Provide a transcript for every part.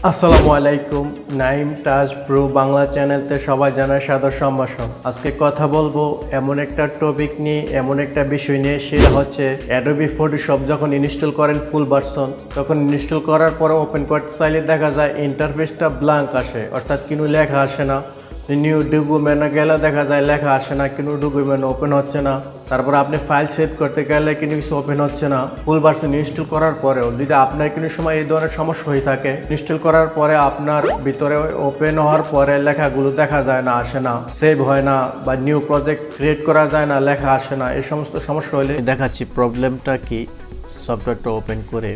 আসসালামু আলাইকুম। Naim touch pro Bangla চ্যানেলতে সবাই জানায় সাদর সম্ভাষণ। আজকে কথা বলবো এমন একটা টপিক নিয়ে, এমন একটা বিষয় নিয়ে, সেটা হচ্ছে অ্যাডোবি ফটোশপ যখন ইনস্টল করেন ফুল ভার্সন, তখন ইনস্টল করার পরে ওপেন করতে চাইলে দেখা যায় ইন্টারফেসটা ব্ল্যাঙ্ক আসে, অর্থাৎ কোনো লেখা আসে না। নিউ ডকুমেন্টে গেলে দেখা যায় লেখা আসে না, কোনো ডকুমেন্ট ওপেন হচ্ছে না। তারপর আপনি ফাইল সেভ করতে গেলে কিন্তু কিছু ওপেন হচ্ছে না। ফুল ভার্সন ইনস্টল করার পরেও যদি আপনার কোনো সময় এই ধরনের সমস্যা হয়ে থাকে, ইনস্টল করার পরে আপনার ভিতরে ওপেন হওয়ার পরে লেখাগুলো দেখা যায় না, আসে না, সেভ হয় না, বা নিউ প্রজেক্ট ক্রিয়েট করা যায় না, লেখা আসে না, এই সমস্ত সমস্যা হলে দেখাচ্ছি প্রবলেমটা কি। সফটওয়্যারটা ওপেন করে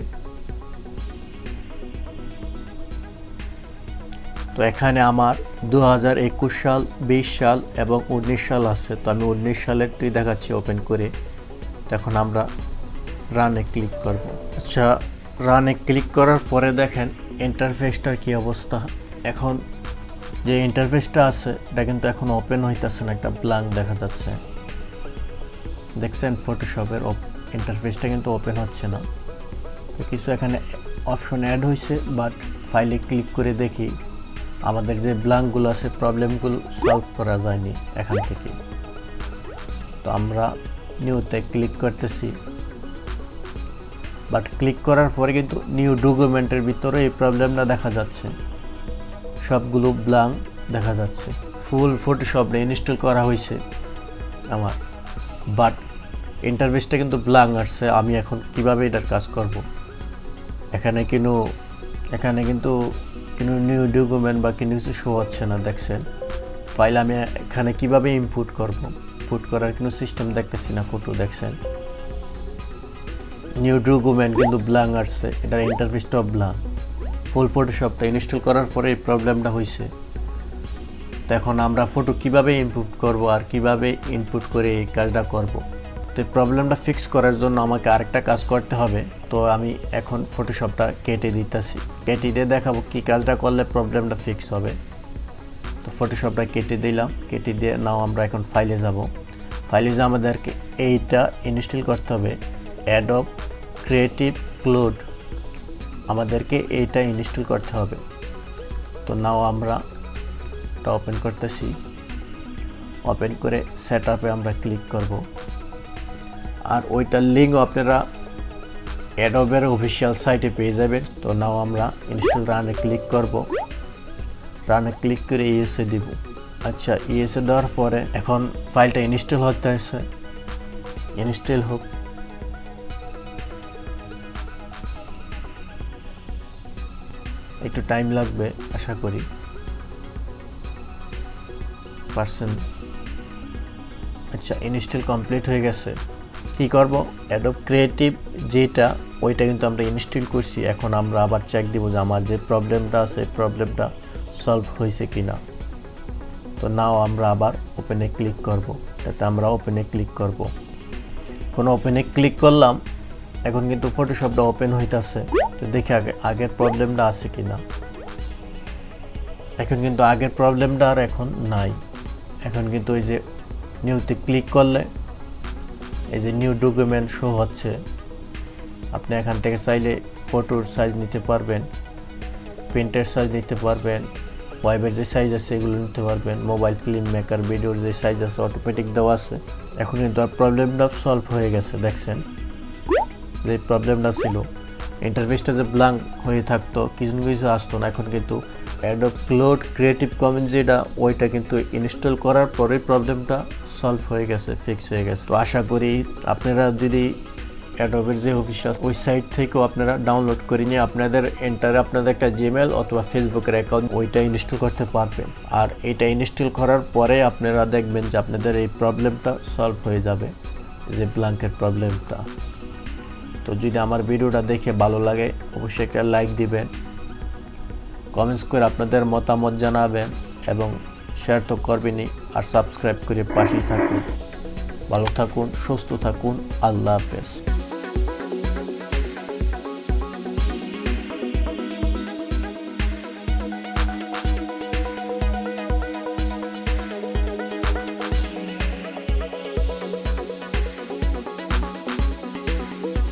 তো এখানে আমার 2021 সাল, 20 সাল এবং 19 সাল আছে। তো আমি 19 সালেরটি দেখাচ্ছি ওপেন করে। তখন আমরা রানে ক্লিক করব। আচ্ছা, রানে ক্লিক করার পরে দেখেন ইন্টারফেসটার কি অবস্থা। এখন যে ইন্টারফেসটা আছে এটা কিন্তু এখন ওপেন হইতেছে না, একটা ব্ল্যাঙ্ক দেখা যাচ্ছে। দেখছেন ফটোশপের ইন্টারফেসটা কিন্তু ওপেন হচ্ছে না। তো কিছু এখানে অপশন অ্যাড হয়েছে, বাট ফাইলে ক্লিক করে দেখি আমাদের যে ব্ল্যাঙ্কগুলো আছে, প্রবলেমগুলো সলভ করা যায়নি এখান থেকে। তো আমরা নিউতে ক্লিক করতেছি, বাট ক্লিক করার পরে কিন্তু নিউ ডকুমেন্টের ভিতরে এই প্রবলেমটা দেখা যাচ্ছে, সবগুলো ব্ল্যাঙ্ক দেখা যাচ্ছে। ফুল ফটোশপে ইনস্টল করা হয়েছে আমার, বাট ইন্টারফেসটা কিন্তু ব্ল্যাঙ্ক আসছে। আমি এখন কিভাবে এটার কাজ করব? এখানে কিন্তু নিউ ডকুমেন্ট বা কোনো কিছু শো হচ্ছে না। দেখছেন ফাইল আমি এখানে কিভাবে ইনপুট করব? ইনপুট করার কোনো সিস্টেম দেখতেছি না। ফটো দেখছেন নিউ ডকুমেন্ট কিন্তু ব্ল্যাঙ্ক আসছে, এটার ইন্টারফেসটাও ব্ল্যাঙ্ক। ফুল ফটোশপটা ইনস্টল করার পরে এই প্রবলেমটা হয়েছে। তো এখন আমরা ফটো কিভাবে ইনপুট করব আর কিভাবে ইনপুট করে এই কাজটা করব? তো এই প্রবলেমটা ফিক্স করার জন্য আমাকে আরেকটা কাজ করতে হবে। তো আমি এখন ফটোশপটা কেটে দিতেছি, কেটে দিয়ে দেখাবো কি কাজটা করলে প্রবলেমটা ফিক্স হবে। তো ফটোশপটা কেটে দিলাম, কেটে দিয়ে নাও আমরা এখন ফাইলে যাব। ফাইলে যে আমাদেরকে এইটা ইনস্টল করতে হবে, অ্যাডোব ক্রিয়েটিভ ক্লাউড, আমাদেরকে এইটা ইনস্টল করতে হবে। তো নাও আমরা এটা ওপেন করতেছি। ওপেন করে সেট আপে আমরা ক্লিক করব। আর ওইটার লিঙ্ক আপনারা অ্যাডোবের অফিসিয়াল সাইটে পেয়ে যাবেন। তো নাও আমরা ইনস্টল রানে ক্লিক করব। রানে ক্লিক করে ইএসএ দিব। আচ্ছা, ইএসএ দেওয়ার পরে এখন ফাইলটা ইনস্টল হতে আছে, ইনস্টল হোক। একটু টাইম লাগবে আশা করি। আচ্ছা, ইনস্টল কমপ্লিট হয়ে গেছে। কী করব? অ্যাডোব ক্রিয়েটিভ যেটা, ওইটা কিন্তু আমরা ইনস্টল করছি। এখন আমরা আবার চেক দিব যে আমার যে প্রবলেমটা আছে প্রবলেমটা সলভ হয়েছে কি না। তো নাও আমরা আবার ওপেনে ক্লিক করব। তাতে আমরা ওপেনে ক্লিক করব। কোনো ওপেনে ক্লিক করলাম, এখন কিন্তু ফটোশপটা ওপেন হইতেছে। তো দেখি আগের প্রবলেমটা আছে কি না। এখন কিন্তু আগের প্রবলেমটা আর এখন নাই। এখন কিন্তু ওই যে নিউতে ক্লিক করলে এই যে নিউ ডকুমেন্ট শো হচ্ছে। আপনি এখান থেকে চাইলে ফটোর সাইজ নিতে পারবেন, প্রিন্টের সাইজ নিতে পারবেন, ওয়েবের যে সাইজ আছে এগুলো নিতে পারবেন, মোবাইল ফিল্ম মেকার ভিডিওর যে সাইজ আছে অটোমেটিক দেওয়া আছে। এখন কিন্তু আর প্রবলেমটা সলভ হয়ে গেছে। দেখছেন যে প্রবলেমটা ছিল, ইন্টারফেসটা যে ব্ল্যাঙ্ক হয়ে থাকতো, কিছু আসতো না, এখন কিন্তু অ্যাডোব ক্লাউড ক্রিয়েটিভ কমন্স যেটা, ওইটা কিন্তু ইনস্টল করার পরে প্রবলেমটা সলভ হয়ে গেছে, ফিক্স হয়ে গেছে। তো আশা করি আপনারা যদি অ্যাডোবের যে অফিসিয়াল ওয়েবসাইট থেকেও আপনারা ডাউনলোড করে নিয়ে আপনাদের আপনাদের একটা জিমেল অথবা ফেসবুকের অ্যাকাউন্ট ওইটা ইনস্টল করতে পারবেন। আর এটা ইনস্টল করার পরে আপনারা দেখবেন যে আপনাদের এই প্রবলেমটা সলভ হয়ে যাবে, যে ব্ল্যাঙ্কের প্রবলেমটা। তো যদি আমার ভিডিওটা দেখে ভালো লাগে অবশ্যই একটা লাইক দিবেন, কমেন্টস করে আপনাদের মতামত জানাবেন এবং শেয়ার তো করবেনই। আর সাবস্ক্রাইব করে পাশেই থাকুন। ভালো থাকুন, সুস্থ থাকুন। আল্লাহ হাফেজ।